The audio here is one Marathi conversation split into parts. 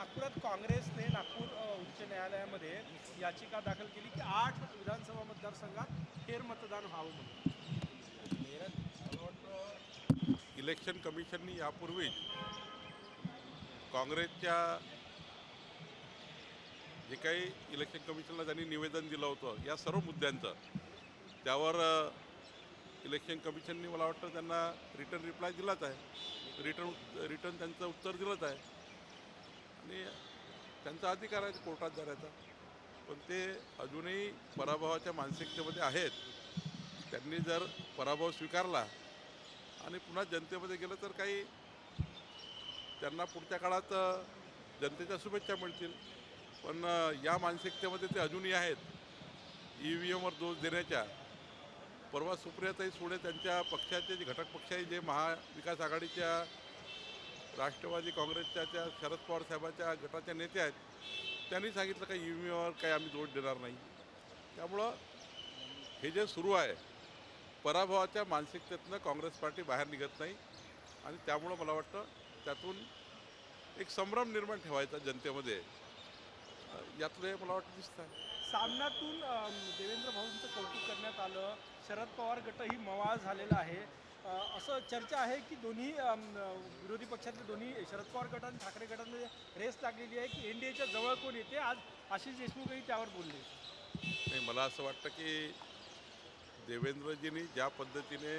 नागपुरात काँग्रेसने नागपूर उच्च न्यायालयामध्ये याचिका दाखल केली की 8 विधानसभा मतदारसंघात फेरमतदान व्हावं म्हणून. इलेक्शन कमिशननी यापूर्वीच काँग्रेसच्या जे काही इलेक्शन कमिशनला त्यांनी निवेदन दिलं होतं या सर्व मुद्द्यांचं त्यावर इलेक्शन कमिशननी मला वाटतं त्यांना रिटर्न रिप्लाय दिलाच आहे. रिटर्न त्यांचं उत्तर दिलंच आहे आणि त्यांचा अधिकार आहे कोर्टात जाण्याचा. पण ते अजूनही पराभवाच्या मानसिकतेमध्ये आहेत. त्यांनी जर पराभव स्वीकारला आणि पुन्हा जनतेमध्ये गेलं तर काही त्यांना पुढच्या काळात जनतेच्या शुभेच्छा मिळतील. पण या मानसिकतेमध्ये ते अजूनही आहेत EVMवर दोष देण्याच्या. परवा सुप्रियाताई सुळे त्यांच्या पक्षाचे जे घटक पक्ष आहे जे महाविकास आघाडीच्या राष्ट्रवादी काँग्रेसच्या त्या शरद पवार साहेबांच्या गटाच्या नेते आहेत त्यांनी सांगितलं का EVMवर काही आम्ही दोष देणार नाही. त्यामुळं हे जे सुरू आहे पराभवाच्या मानसिकतेतनं काँग्रेस पार्टी बाहेर निघत नाही आणि त्यामुळं मला वाटतं त्यातून एक संभ्रम निर्माण ठेवायचा जनतेमध्ये यातलं मला वाटतं दिसतं आहे. सामनातून देवेंद्र भाऊंचं कौतुक करण्यात आलं. शरद पवार गटही मवाळ झालेला आहे. असं चर्चा आहे की दोन्ही विरोधी पक्षातले दोन्ही शरद पवार गट आणि ठाकरे गटांमध्ये रेस लागलेली आहे की NDAच्या जवळ कोण येते. आज आशिष देशमुखही त्यावर बोलले. नाही, मला असं वाटतं की देवेंद्रजींनी ज्या पद्धतीने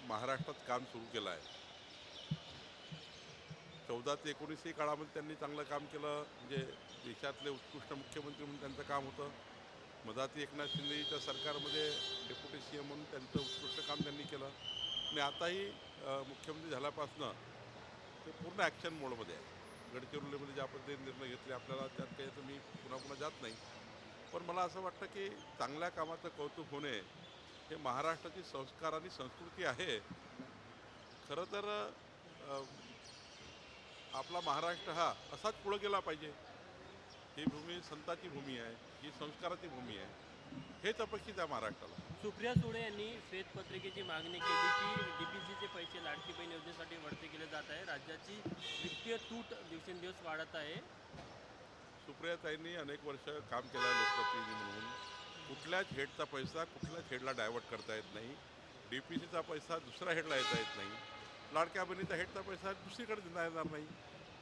महाराष्ट्रात काम सुरू केलं आहे 14 ते 19 काळामध्ये त्यांनी चांगलं काम केलं. म्हणजे देशातले उत्कृष्ट मुख्यमंत्री म्हणून त्यांचं काम होतं. मधाती एकनाथ शिंदेच्या सरकारमध्ये डेप्युटी CM म्हणून त्यांचं उत्कृष्ट काम त्यांनी केलं आणि आताही मुख्यमंत्री झाल्यापासनं ते पूर्ण ॲक्शन मोडमध्ये आहे. गडचिरोलीमध्ये ज्या पद्धतीने निर्णय घेतले आपल्याला त्यात काही तर मी पुन्हा पुन्हा जात नाही. पण मला असं वाटतं की चांगल्या कामाचं कौतुक होणे हे महाराष्ट्राची संस्कार आणि संस्कृती आहे. खरं तर आपला महाराष्ट्र हा असाच पुढं गेला पाहिजे. ही भूमी संताची भूमी आहे, ही संस्काराची भूमी आहे. हेच अपेक्षित आहे महाराष्ट्राला. सुप्रिया सुळे यांनी श्वेतपत्रिकेची मागणी केली की DPCचे पैसे लाडकी बहीण योजनेसाठी वळते केले जात आहे. राज्याची वित्तीय तूट दिवसेंदिवस वाढत आहे. सुप्रियाताईंनी अनेक वर्ष काम केलं आहे लोकप्रतिनिधी म्हणून. कुठल्याच हेडचा पैसा कुठल्याच हेडला डायव्हर्ट करता येत नाही. DPCचा पैसा दुसऱ्या हेडला येत नाही. लाडक्या बहिणीचा हेडचा पैसा दुसरीकडे देता येणार नाही.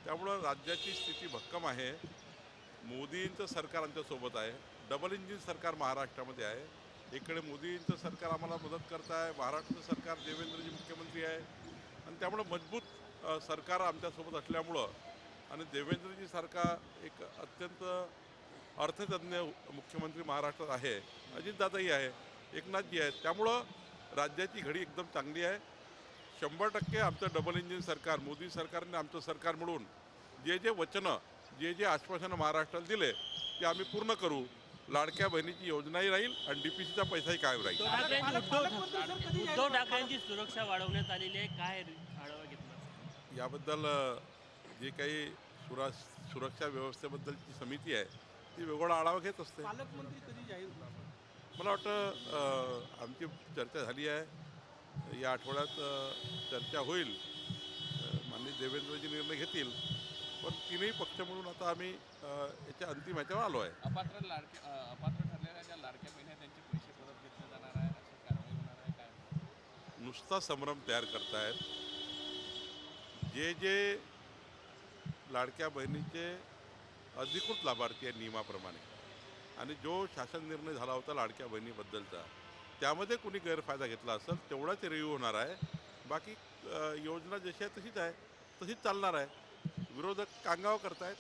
त्यामुळं राज्याची स्थिती भक्कम आहे. मोदींचं सरकार आमच्यासोबत आहे. डबल इंजिन सरकार महाराष्ट्रामध्ये आहे. इकडे मोदींचं सरकार आम्हाला मदत करत आहे, महाराष्ट्राचं सरकार देवेंद्रजी मुख्यमंत्री आहे आणि त्यामुळं मजबूत सरकार आमच्यासोबत असल्यामुळं आणि देवेंद्रजी सारखा एक अत्यंत अर्थतज्ञ मुख्यमंत्री महाराष्ट्रात आहे. अजितदादाही आहे, एकनाथजी आहेत. त्यामुळं राज्याची घडी एकदम चांगली आहे. 100% आमचं डबल इंजिन सरकार मोदी सरकारने आमचं सरकार मिळून जे वचनं जे आश्वासनं महाराष्ट्राला दिले ते आम्ही पूर्ण करू. लाडक्या बहिणीची योजनाही राहील आणि DPCचा पैसाही कायम राहील. उद्धव ठाकरेंची सुरक्षा वाढवण्यात आलेली आहे. काय आढावा घेतला याबद्दल जी काही सुरक्षा व्यवस्थेबद्दलची समिती आहे ती वेगळा आढावा घेत असते. पालकमंत्री कधी जाहीर होणार? मला वाटतं आमची चर्चा झाली आहे. या आठवड्यात चर्चा होईल. माननीय देवेंद्रजी निर्णय घेतील. पण तीनही पक्ष म्हणून आता आम्ही याच्या अंतिम ह्याच्यावर आलो आहे. अपात्र ठरलेल्या ज्या लाडक्या बहिणी त्यांचे पैसे परत घेतले जाणार आहे अशी कारवाई होणार आहे काय? नुसता संभ्रम तयार करतायत. जे लाडक्या बहिणीचे अधिकृत लाभार्थी आहे नियमाप्रमाणे आणि जो शासन निर्णय झाला होता लाडक्या बहिणीबद्दलचा त्यामध्ये कुणी गैरफायदा घेतला असेल तेवढाच रिव्ह्यू होणार आहे. बाकी योजना जशी आहे तशीच आहे, तशीच चालणार आहे. विरोधक कांगाव करतायत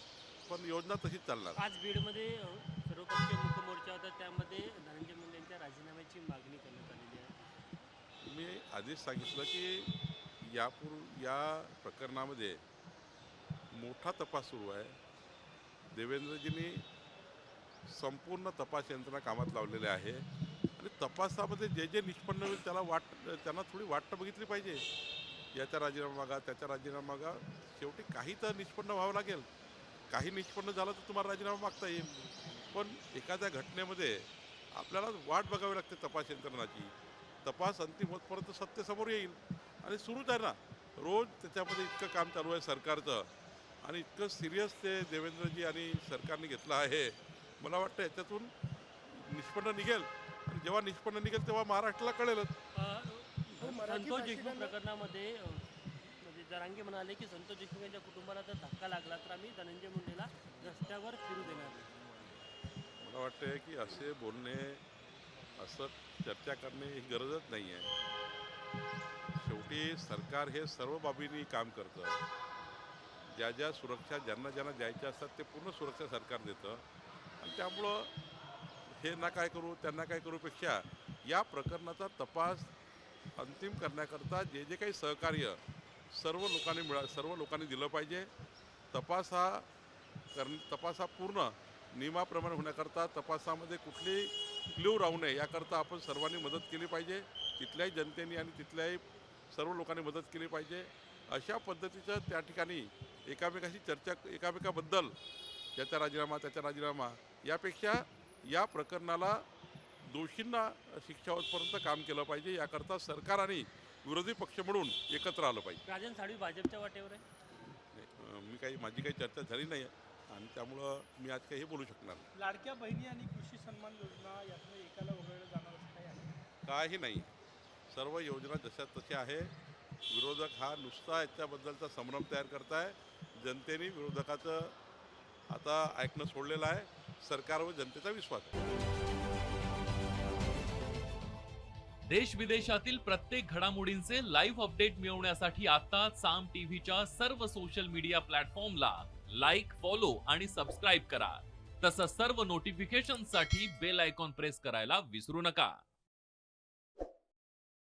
पण योजना तशीच चालणार. आज बीडमध्ये सर्वपक्षीय मुख्यमोर्चा होता, त्यामध्ये धनंजय मुंडे यांच्या राजीनाम्याची मागणी करण्यात आलेली आहे. मी आधीच सांगितलं की या प्रकरणामध्ये मोठा तपास सुरू आहे. देवेंद्रजींनी संपूर्ण तपास यंत्रणा कामात लावलेले आहे आणि तपासामध्ये जे निष्पन्न होईल त्यांना थोडी वाट बघितली पाहिजे. याचा राजीनामा मागा, त्याचा राजीनामा मागा. शेवटी काही तर निष्पन्न व्हावं लागेल. काही निष्पन्न झालं तर तुम्हाला राजीनामा मागता येईल. पण एखाद्या घटनेमध्ये आपल्याला वाट बघावी लागते तपास यंत्रणाची. तपास अंतिम होतपर्यंत सत्य समोर येईल आणि सुरूच आहे ना. रोज त्याच्यामध्ये इतकं काम चालू आहे सरकारचं आणि इतकं सिरियस ते देवेंद्रजी आणि सरकारने घेतलं आहे. मला वाटतं याच्यातून निष्पन्न निघेल आणि जेव्हा निष्पन्न निघेल तेव्हा महाराष्ट्राला कळेलच. मराठी संतोष देशमुख भाषिकांना- प्रकरणामध्ये म्हणजे जरांगे म्हणाले की संतोष देशमुख यांच्या कुटुंबाला जर धक्का लागला तर आम्ही धनंजय मुंडेला रस्त्यावर फिरू देणार नाही. मला वाटतं की असे बोलणे, असं चर्चा करणे ही गरजच नाही आहे. शेवटी सरकार हे सर्व बाबींनी काम करतं. ज्या ज्या सुरक्षा ज्यांना ज्यांना द्यायच्या असतात ते पूर्ण सुरक्षा सरकार देतं आणि त्यामुळं हे ना काय करू त्यांना काय करूपेक्षा या प्रकरणाचा तपास अंतिम करण्याकरता जे जे काही सहकार्य सर्व लोकांनी दिलं पाहिजे. तपास हा पूर्ण नियमाप्रमाणे होण्याकरता तपासामध्ये कुठली क्ल्यू राहू नये याकरता आपण सर्वांनी मदत केली पाहिजे. तिथल्याही जनतेने आणि तिथल्याही सर्व लोकांनी मदत केली पाहिजे. अशा पद्धतीचं त्या ठिकाणी एकामेकाशी चर्चा, एकामेकाबद्दल याचा राजीनामा यापेक्षा या प्रकरणाला दोषींना शिक्षा होतपर्यंत काम केलं पाहिजे. याकरता सरकार आणि विरोधी पक्ष म्हणून एकत्र आलं पाहिजे. राजन साळवी भाजपच्या वाटेवर आहे. माझी काही चर्चा झाली नाही आणि त्यामुळं मी आज काही बोलू शकणार नाही. लाडक्या बहिणी आणि कृषी सन्मान योजना यातनं एकाला वगळलं जाणार असं काही आहे? काही नाही. सर्व योजना जशा तशा आहे. विरोधक हा नुसता याच्याबद्दलचा संभ्रम तयार करताय. जनतेने विरोधकाचं आता ऐकणं सोडलेलं आहे. सरकारवर जनतेचा विश्वास आहे. देश विदेशातील प्रत्येक घडामोडींचे लाईव्ह अपडेट मिळवण्यासाठी आता साम टीव्हीच्या सर्व सोशल मीडिया प्लॅटफॉर्मला लाईक, फॉलो आणि सबस्क्राईब करा. तसंच सर्व नोटिफिकेशनसाठी बेल आयकॉन प्रेस करायला विसरू नका.